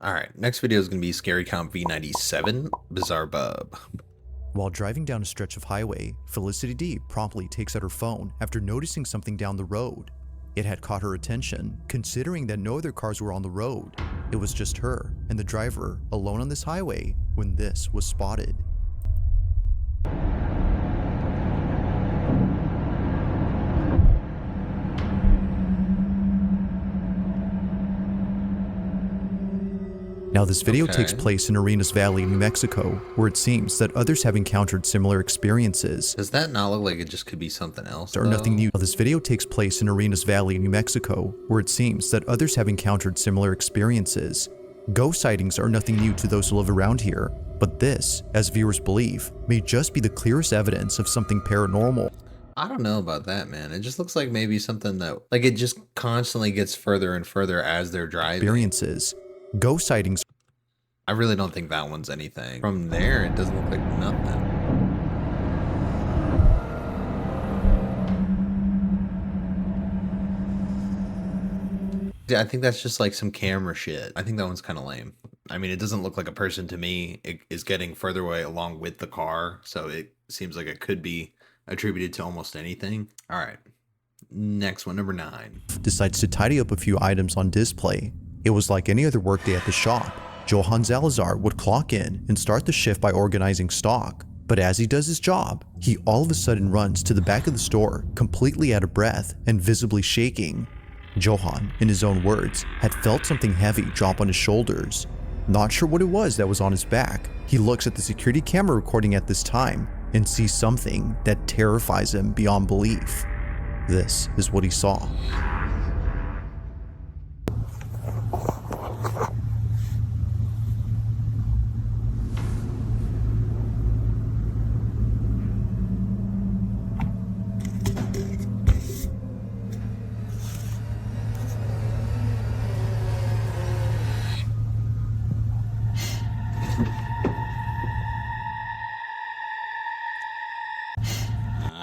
Alright, next video is going to be Scary Comp V97, Bizarre Bub. While driving down a stretch of highway, Felicity D promptly takes out her phone after noticing something down the road. It had caught her attention, considering that no other cars were on the road. It was just her and the driver alone on this highway when this was spotted. Now this video takes place in Arenas Valley, New Mexico, where it seems that others have encountered similar experiences. Does that not look like it just could be something else? Or nothing new. Now this video takes place in Arenas Valley, New Mexico, where it seems that others have encountered similar experiences. Ghost sightings are nothing new to those who live around here, but this, as viewers believe, may just be the clearest evidence of something paranormal. I don't know about that, man. It just looks like maybe something that, like, it just constantly gets further and further as they're driving. Experiences. Ghost sightings. I really don't think that one's anything. From there, it doesn't look like nothing. Yeah, I think that's just like some camera shit. I think that one's kind of lame. I mean, it doesn't look like a person to me. It is getting further away along with the car, so it seems like it could be attributed to almost anything. All right, next one, number 9. Decides to tidy up a few items on display. It was like any other workday at the shop. Johann Salazar would clock in and start the shift by organizing stock. But as he does his job, he all of a sudden runs to the back of the store, completely out of breath and visibly shaking. Johann, in his own words, had felt something heavy drop on his shoulders. Not sure what it was that was on his back, he looks at the security camera recording at this time and sees something that terrifies him beyond belief. This is what he saw.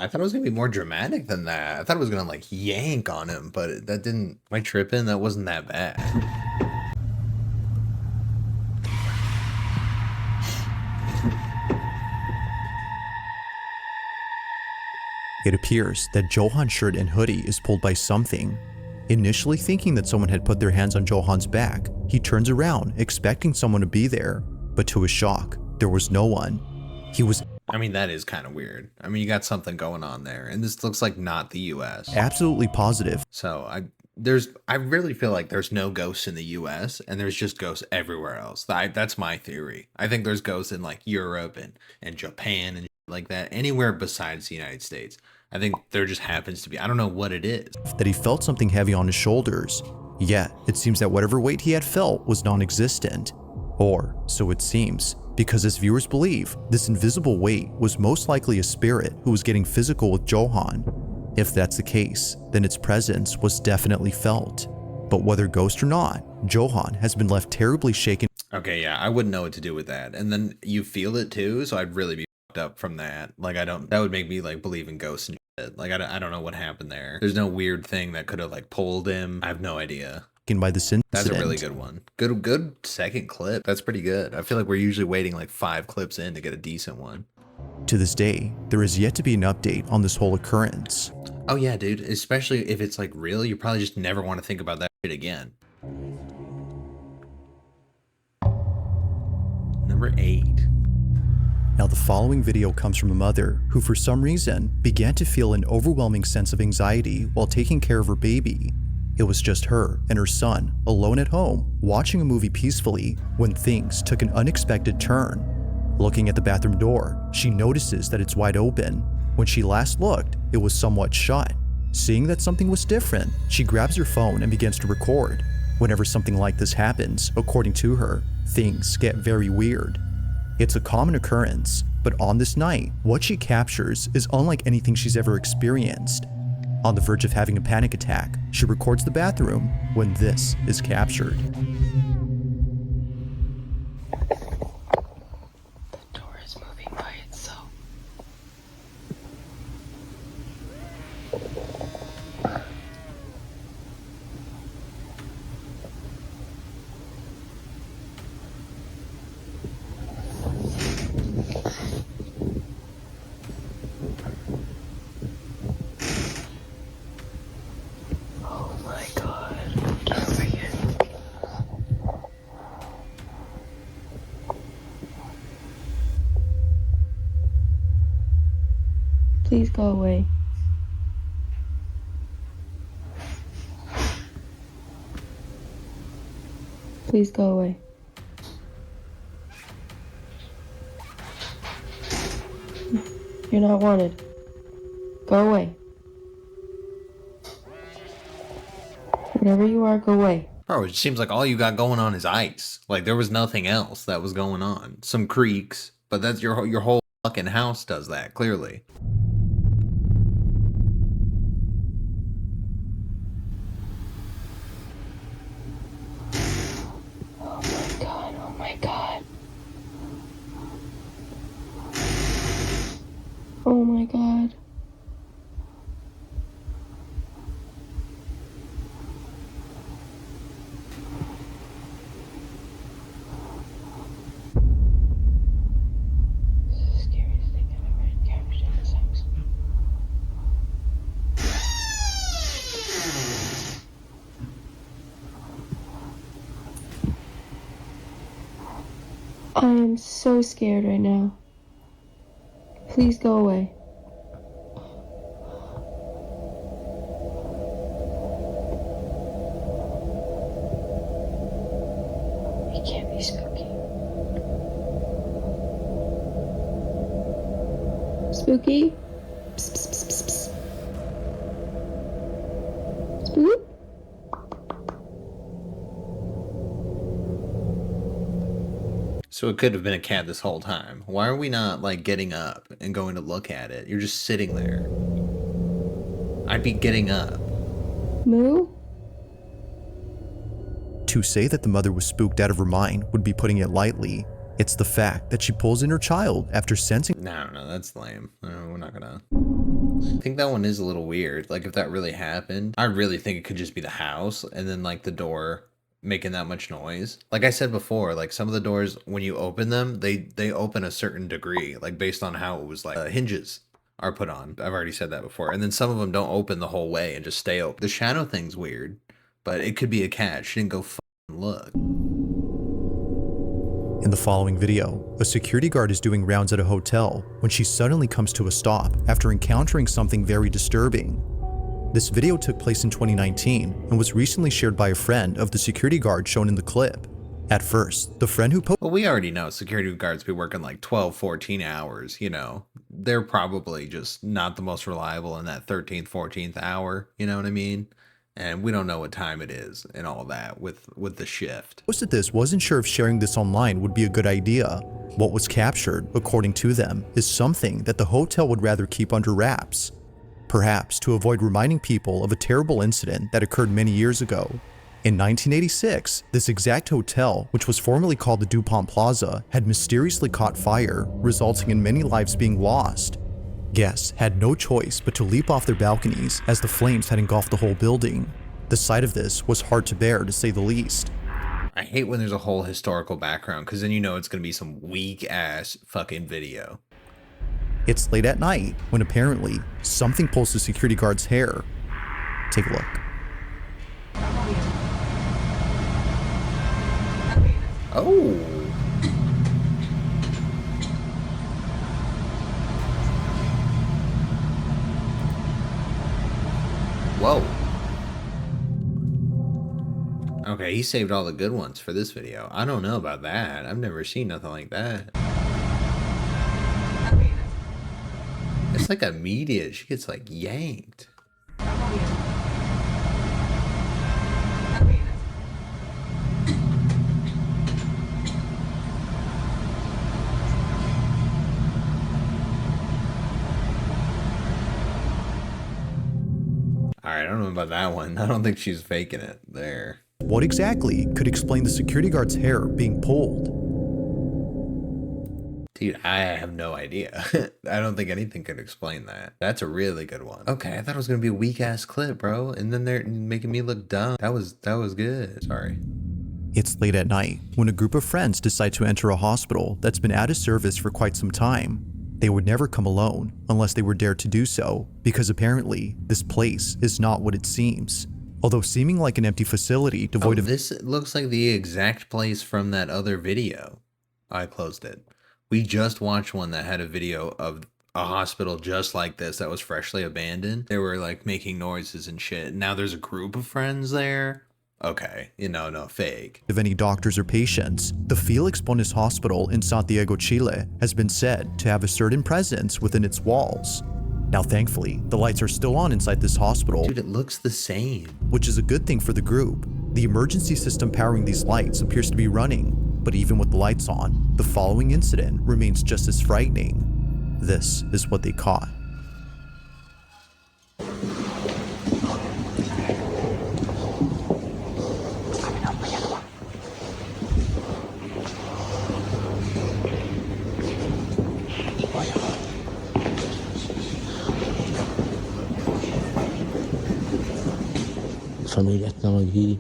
I thought it was gonna be more dramatic than that. I thought it was gonna like yank on him, but that didn't. Am I tripping? That wasn't that bad. It appears that Johann's shirt and hoodie is pulled by something. Initially thinking that someone had put their hands on Johann's back, he turns around expecting someone to be there, but to his shock, there was no one. He was I mean, that is kind of weird. I mean, you got something going on there, and this looks like not the US. absolutely positive. So I really feel like there's no ghosts in the US and there's just ghosts everywhere else. That's my theory. I think there's ghosts in like Europe and Japan and like that, anywhere besides the United States. I think there just happens to be, I don't know what it is. That he felt something heavy on his shoulders. Yet, it seems that whatever weight he had felt was non-existent. Or, so it seems, because as viewers believe, this invisible weight was most likely a spirit who was getting physical with Johann. If that's the case, then its presence was definitely felt. But whether ghost or not, Johann has been left terribly shaken. Okay, yeah, I wouldn't know what to do with that. And then you feel it too, so I'd really be fucked up from that. Like, that would make me like believe in ghosts and shit. Like, I don't know what happened there. There's no weird thing that could have like pulled him. I have no idea. By this incident. That's a really good one. Good second clip. That's pretty good. I feel like we're usually waiting like 5 clips in to get a decent one. To this day, there is yet to be an update on this whole occurrence. Oh yeah, dude. Especially if it's like real, you probably just never want to think about that shit again. Number 8. Now the following video comes from a mother who for some reason began to feel an overwhelming sense of anxiety while taking care of her baby. It was just her and her son alone at home watching a movie peacefully when things took an unexpected turn. Looking at the bathroom door, she notices that it's wide open. When she last looked, it was somewhat shut. Seeing that something was different, she grabs her phone and begins to record. Whenever something like this happens, according to her, things get very weird. It's a common occurrence, but on this night, what she captures is unlike anything she's ever experienced. On the verge of having a panic attack, she records the bathroom when this is captured. The door is moving by itself. Please go away. Please go away. You're not wanted. Go away. Wherever you are, go away. Bro, it seems like all you got going on is ice. Like there was nothing else that was going on. Some creaks, but that's your whole fucking house does that, clearly. Oh my god, oh my god. Oh my god. I am so scared right now. Please go away. It can't be spooky. Spooky? Psst, psst, psst, psst, psst. Spook? So it could have been a cat this whole time. Why are we not like getting up and going to look at it? You're just sitting there. I'd be getting up. Moo? To say that the mother was spooked out of her mind would be putting it lightly. It's the fact that she pulls in her child after sensing. No, that's lame. No, we're not gonna. I think that one is a little weird. Like if that really happened, I really think it could just be the house and then like the door making that much noise. Like I said before, like some of the doors when you open them, they open a certain degree, like based on how it was like hinges are put on. I've already said that before. And then some of them don't open the whole way and just stay open. The shadow thing's weird, but it could be a cat. She didn't go look. In the following video, a security guard is doing rounds at a hotel when she suddenly comes to a stop after encountering something very disturbing. This video took place in 2019 and was recently shared by a friend of the security guard shown in the clip. At first, the friend who Well, we already know security guards be working like 12, 14 hours, you know. They're probably just not the most reliable in that 13th, 14th hour, you know what I mean? And we don't know what time it is and all that with the shift. posted this wasn't sure if sharing this online would be a good idea. What was captured, according to them, is something that the hotel would rather keep under wraps. Perhaps to avoid reminding people of a terrible incident that occurred many years ago. In 1986, this exact hotel, which was formerly called the DuPont Plaza, had mysteriously caught fire, resulting in many lives being lost. Guests had no choice but to leap off their balconies as the flames had engulfed the whole building. The sight of this was hard to bear, to say the least. I hate when there's a whole historical background because then you know it's going to be some weak ass fucking video. It's late at night when apparently something pulls the security guard's hair. Take a look. Oh. Whoa. Okay, he saved all the good ones for this video. I don't know about that. I've never seen nothing like that. It's like immediate. She gets like yanked. Alright, I don't know about that one. I don't think she's faking it there. What exactly could explain the security guard's hair being pulled? Dude, I have no idea. I don't think anything could explain that. That's a really good one. Okay, I thought it was gonna be a weak ass clip, bro. And then they're making me look dumb. That was good. Sorry. It's late at night when a group of friends decide to enter a hospital that's been out of service for quite some time. They would never come alone unless they were dared to do so, because apparently this place is not what it seems. Although seeming like an empty facility devoid of— This looks like the exact place from that other video. I closed it. We just watched one that had a video of a hospital just like this that was freshly abandoned. They were like making noises and shit. Now there's a group of friends there. Okay, no, fake. Of any doctors or patients, the Felix Bonis Hospital in Santiago, Chile has been said to have a certain presence within its walls. Now thankfully, the lights are still on inside this hospital. Dude, it looks the same. Which is a good thing for the group. The emergency system powering these lights appears to be running, but even with the lights on, the following incident remains just as frightening. This is what they caught. Familia, estamos aquí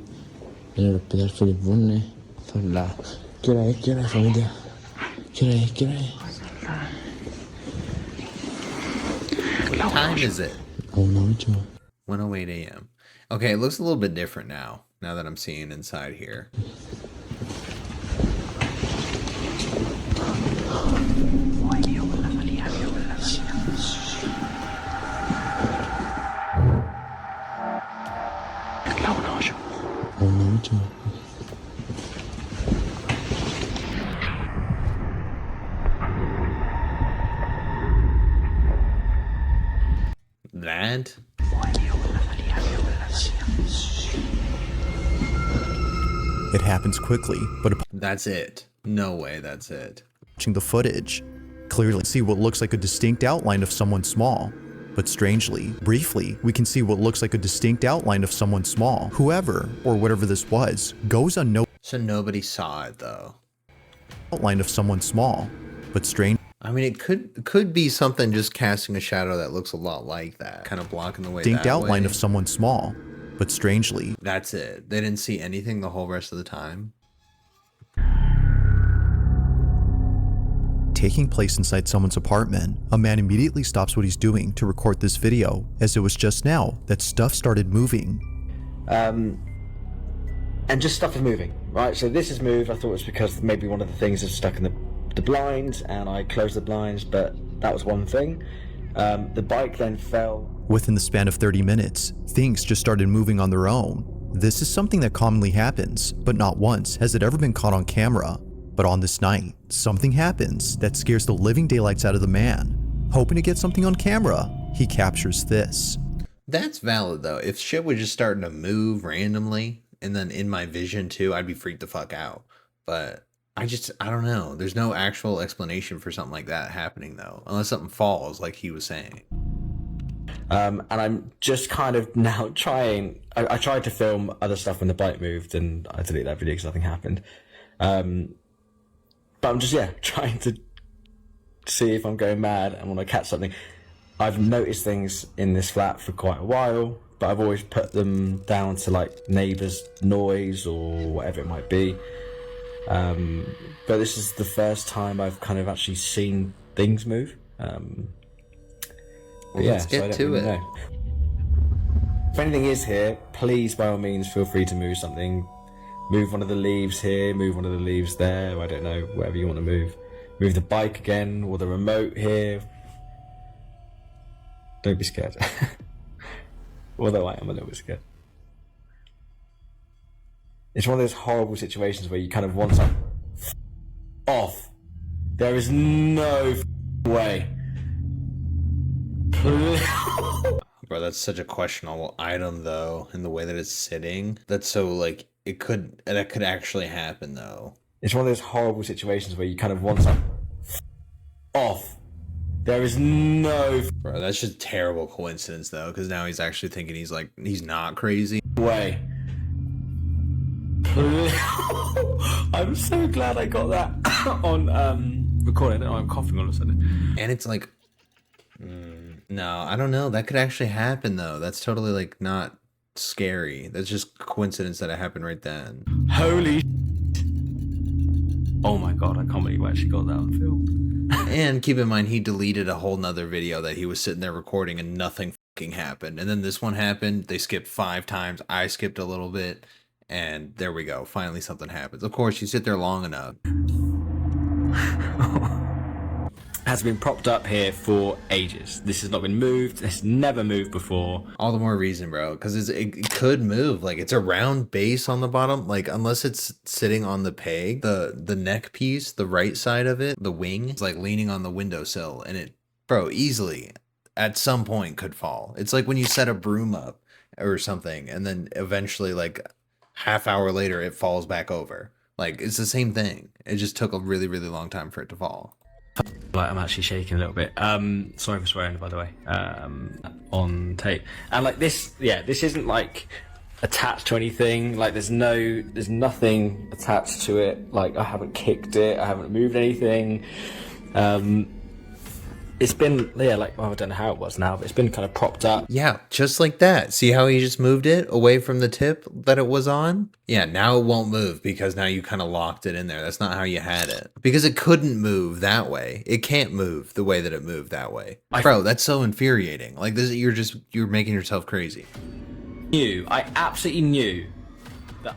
en el hospital Felix Bonis. Son las... ¿Qué hora es, familia? ¿Qué hora es? What time is it? 1:08 a.m. Okay, it looks a little bit different now that I'm seeing inside here. That? It happens quickly, but That's it. No way, that's it. watching the footage, clearly see what looks like a distinct outline of someone small. But strangely, briefly, we can see what looks like a distinct outline of someone small. Whoever, or whatever this was, goes unnoticed. So nobody saw it though. Outline of someone small, but strange. I mean, it could be something just casting a shadow that looks a lot like that, kind of blocking the way. Distinct that outline way. of someone small, but strangely. That's it. They didn't see anything the whole rest of the time. Taking place inside someone's apartment, a man immediately stops what he's doing to record this video, as it was just now that stuff started moving. And just stuff is moving, right? So this has moved. I thought it was because maybe one of the things is stuck in the blinds, and I closed the blinds, but that was one thing. The bike then fell. Within the span of 30 minutes, things just started moving on their own. This is something that commonly happens, but not once has it ever been caught on camera. But on this night, something happens that scares the living daylights out of the man. Hoping to get something on camera, he captures this. That's valid though. If shit was just starting to move randomly, and then in my vision too, I'd be freaked the fuck out. But I don't know. There's no actual explanation for something like that happening though, unless something falls like he was saying. And I'm just kind of now trying. I tried to film other stuff when the bike moved, and I deleted that video because nothing happened. But I'm just trying to see if I'm going mad and want to catch something. I've noticed things in this flat for quite a while, but I've always put them down to like neighbours' noise or whatever it might be. But this is the first time I've kind of actually seen things move. Let's get to it. Know. If anything is here, please by all means feel free to move something. Move one of the leaves here, move one of the leaves there, I don't know, whatever you want to move. Move the bike again, or the remote here. Don't be scared. Although I am a little bit scared. It's one of those horrible situations where you kind of want to off. There is no way. Bro, that's such a questionable item though, in the way that it's sitting. That's so like, that could actually happen though. It's one of those horrible situations where you kind of want to off. There is no Bro, that's just terrible coincidence though, because now he's actually thinking he's not crazy. way. I'm so glad I got that on recording. I'm coughing all of a sudden. And it's like, no, I don't know. That could actually happen though. That's totally like not scary. That's just coincidence that it happened right then. Holy oh my god, I can't believe I actually got that on film. And keep in mind, he deleted a whole nother video that he was sitting there recording and nothing fucking happened. And then this one happened. They skipped 5 times. I skipped a little bit. And there we go. Finally something happens. Of course, you sit there long enough. has been propped up here for ages. This has not been moved. It's never moved before. All the more reason, bro, because it could move. Like, it's a round base on the bottom. Like, unless it's sitting on the peg, the neck piece, the right side of it, the wing, is like leaning on the windowsill, and it, bro, easily at some point could fall. It's like when you set a broom up or something, and then eventually, like, half hour later, it falls back over. Like, it's the same thing. It just took a really, really long time for it to fall. Like, I'm actually shaking a little bit. Sorry for swearing, by the way. On tape. And like this, yeah, this isn't like attached to anything. Like there's nothing attached to it. Like I haven't kicked it. I haven't moved anything. It's been, yeah, like, well, I don't know how it was now, but it's been kind of propped up. Yeah, just like that. See how he just moved it away from the tip that it was on? Yeah, now it won't move because now you kind of locked it in there. That's not how you had it. Because it couldn't move that way. It can't move the way that it moved that way. Bro, that's so infuriating. Like, this, you're making yourself crazy. I absolutely knew that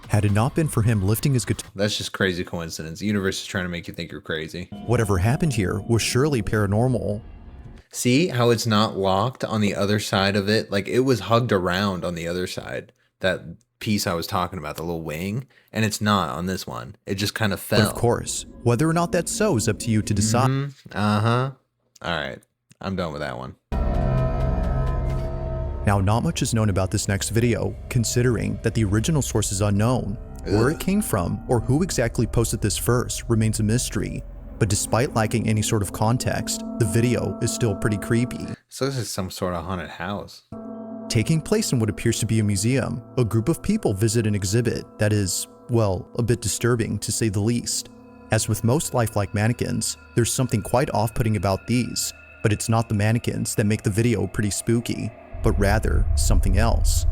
Had it not been for him lifting his guitar, That's just crazy coincidence. The universe is trying to make you think you're crazy. whatever happened here was surely paranormal. See how it's not locked on the other side of it? Like, it was hugged around on the other side. That piece I was talking about, the little wing, and it's not on this one. It just kind of fell. But of course, whether or not that's so is up to you to decide. All right, I'm done with that one. Now, not much is known about this next video, considering that the original source is unknown. Where it came from, or who exactly posted this first, remains a mystery. But despite lacking any sort of context, the video is still pretty creepy. So this is some sort of haunted house. Taking place in what appears to be a museum, a group of people visit an exhibit that is, well, a bit disturbing to say the least. As with most lifelike mannequins, there's something quite off-putting about these, but it's not the mannequins that make the video pretty spooky, but rather something else.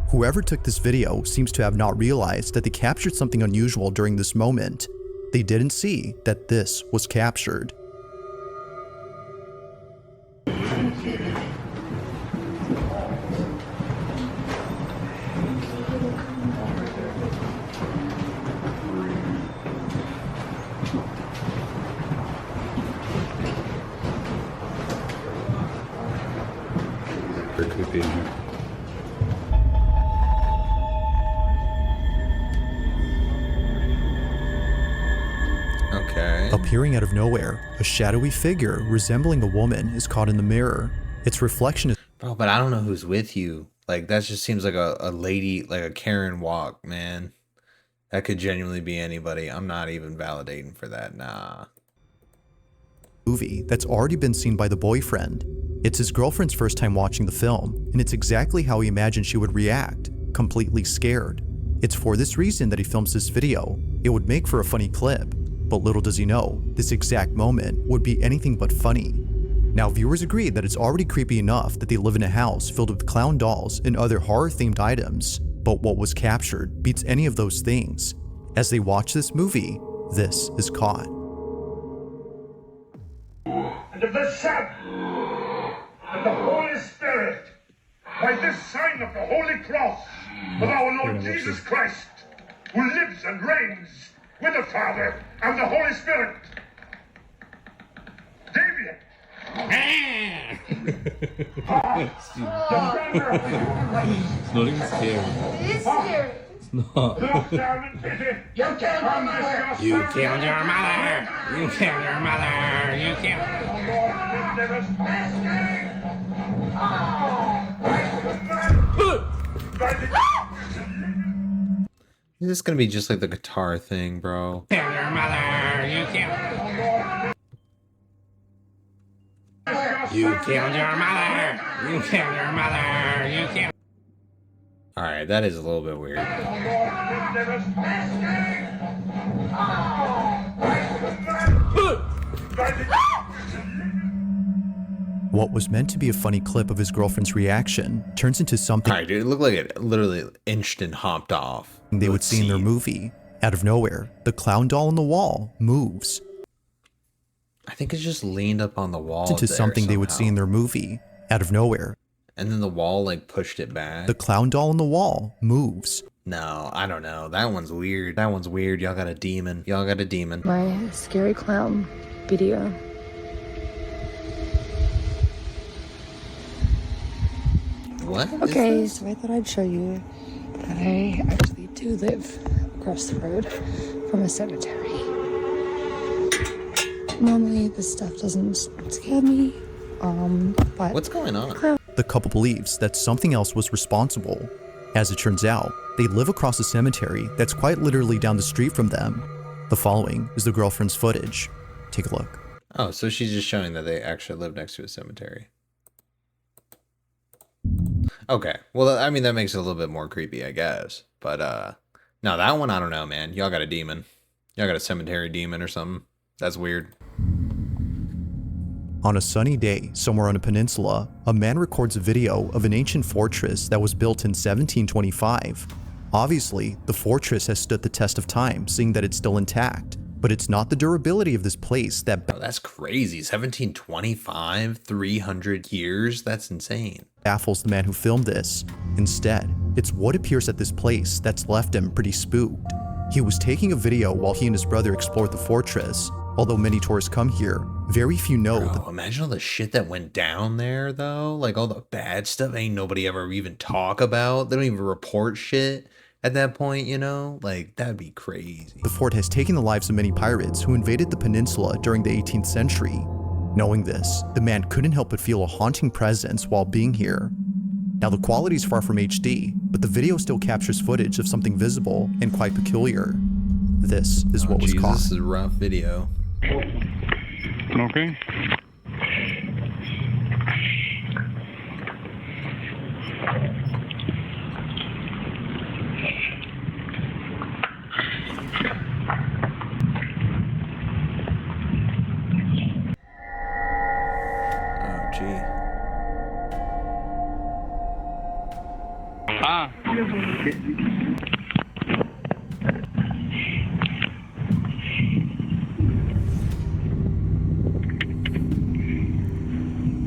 Whoever took this video seems to have not realized that they captured something unusual during this moment. They didn't see that this was captured. Very creepy in here. Okay. Appearing out of nowhere, a shadowy figure resembling a woman is caught in the mirror. Its reflection is Bro, but I don't know who's with you. Like, that just seems like a lady, like a Karen walk, man. That could genuinely be anybody. I'm not even validating for that. Nah. movie that's already been seen by the boyfriend. It's his girlfriend's first time watching the film, and it's exactly how he imagined she would react, completely scared. It's for this reason that he films this video. It would make for a funny clip, but little does he know, this exact moment would be anything but funny. Now, viewers agree that it's already creepy enough that they live in a house filled with clown dolls and other horror-themed items, but what was captured beats any of those things. As they watch this movie, this is caught. And of the Son, and the Holy Spirit, by this sign of the Holy Cross of our Lord Jesus Christ, who lives and reigns with the Father and the Holy Spirit. Damien! It's not even scary. It is scary. It's not. Look down and pity. You killed your mother. You killed your mother. You killed your mother. You killed. Is this gonna be just like the guitar thing, bro? Killed your mother. You killed. You killed your mother. You killed your mother. You killed. Alright, that is a little bit weird. What was meant to be a funny clip of his girlfriend's reaction turns into something Alright, dude, it looked like it literally inched and hopped off. they would Let's see in their movie. Out of nowhere, the clown doll on the wall moves I think it's just leaned up on the wall. into there something they would see in somehow. their movie. Out of nowhere, And then the wall like pushed it back. the clown doll on the wall moves. No, I don't know. That one's weird. That one's weird. Y'all got a demon. Y'all got a demon. My scary clown video What? Okay, so I thought I'd show you that I actually do live across the road from a cemetery. Normally this stuff doesn't scare me, but... What's going on? The couple believes that something else was responsible. As it turns out, they live across a cemetery that's quite literally down the street from them. The following is the girlfriend's footage. Take a look. Oh, so she's just showing that they actually live next to a cemetery. Okay. Well, I mean, that makes it a little bit more creepy, I guess. But, no, that one, I don't know, man. Y'all got a demon. Y'all got a cemetery demon or something. That's weird. On a sunny day, somewhere on a peninsula, a man records a video of an ancient fortress that was built in 1725. Obviously, the fortress has stood the test of time, seeing that it's still intact. But it's not the durability of this place that... Oh, that's crazy. 1725, 300 years? That's insane. ...baffles the man who filmed this. Instead, it's what appears at this place that's left him pretty spooked. He was taking a video while he and his brother explored the fortress. Although many tourists come here, very few know that... Imagine all the shit that went down there, though. Like, all the bad stuff ain't nobody ever even talk about. They don't even report shit at that point, you know? Like, that'd be crazy. The fort has taken the lives of many pirates who invaded the peninsula during the 18th century. Knowing this, the man couldn't help but feel a haunting presence while being here. Now, the quality is far from HD, but the video still captures footage of something visible and quite peculiar. This is what was caught. This is a rough video. Okay. Oh, gee.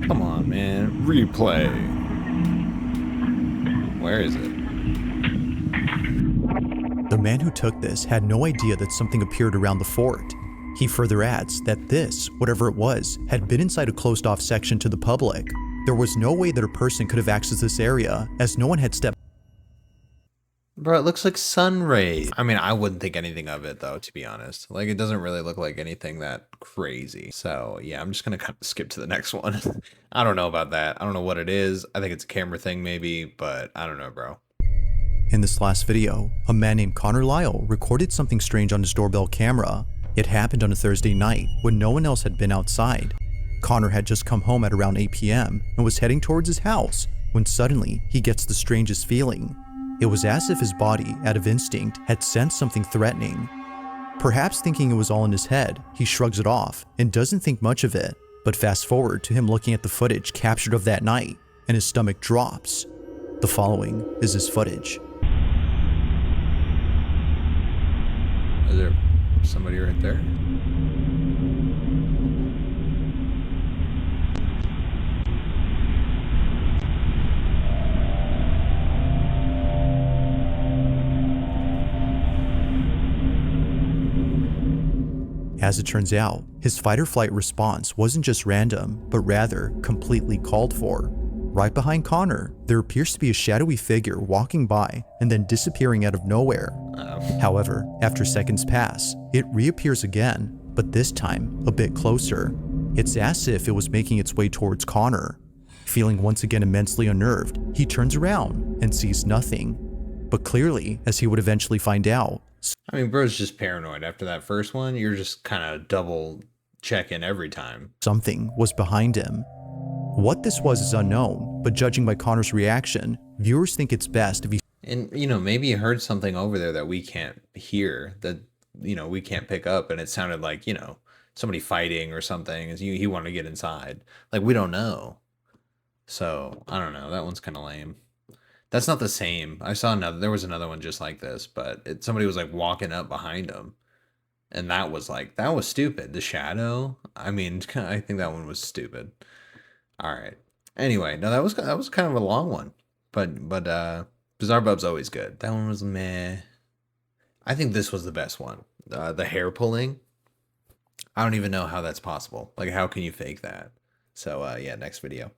Come on, man. Replay. Where is it? The man who took this had no idea that something appeared around the fort. He further adds that this, whatever it was, had been inside a closed-off section to the public. There was no way that a person could have accessed this area, as no one had stepped. Bro, it looks like sun rays. I mean, I wouldn't think anything of it, though, to be honest. Like, it doesn't really look like anything that crazy. So, yeah, I'm just going to kind of skip to the next one. I don't know about that. I don't know what it is. I think it's a camera thing, maybe, but I don't know, bro. In this last video, a man named Connor Lyle recorded something strange on his doorbell camera. It happened on a Thursday night when no one else had been outside. Connor had just come home at around 8 p.m. and was heading towards his house when suddenly he gets the strangest feeling. It was as if his body, out of instinct, had sensed something threatening. Perhaps thinking it was all in his head, he shrugs it off and doesn't think much of it. But fast forward to him looking at the footage captured of that night, and his stomach drops. The following is his footage. Is there somebody right there? As it turns out, his fight-or-flight response wasn't just random, but rather completely called for. Right behind Connor, there appears to be a shadowy figure walking by and then disappearing out of nowhere. However, after seconds pass, it reappears again, but this time a bit closer. It's as if it was making its way towards Connor. Feeling once again immensely unnerved, he turns around and sees nothing. But clearly, as he would eventually find out, I mean, bro's just paranoid. After that first one, you're just kind of double checking every time. Something was behind him. What this was is unknown, but judging by Connor's reaction, viewers think it's best if he... And, you know, maybe he heard something over there that we can't hear, that, you know, we can't pick up, and it sounded like, you know, somebody fighting or something, as he wanted to get inside. Like, we don't know. So, I don't know. That one's kind of lame. That's not the same. I saw there was another one just like this, but somebody was like walking up behind him. And that was stupid. The shadow. I mean, I think that one was stupid. All right. Anyway, no, that was kind of a long one, but Bizarre Bub's always good. That one was meh. I think this was the best one. The hair pulling. I don't even know how that's possible. Like, how can you fake that? So, yeah, next video.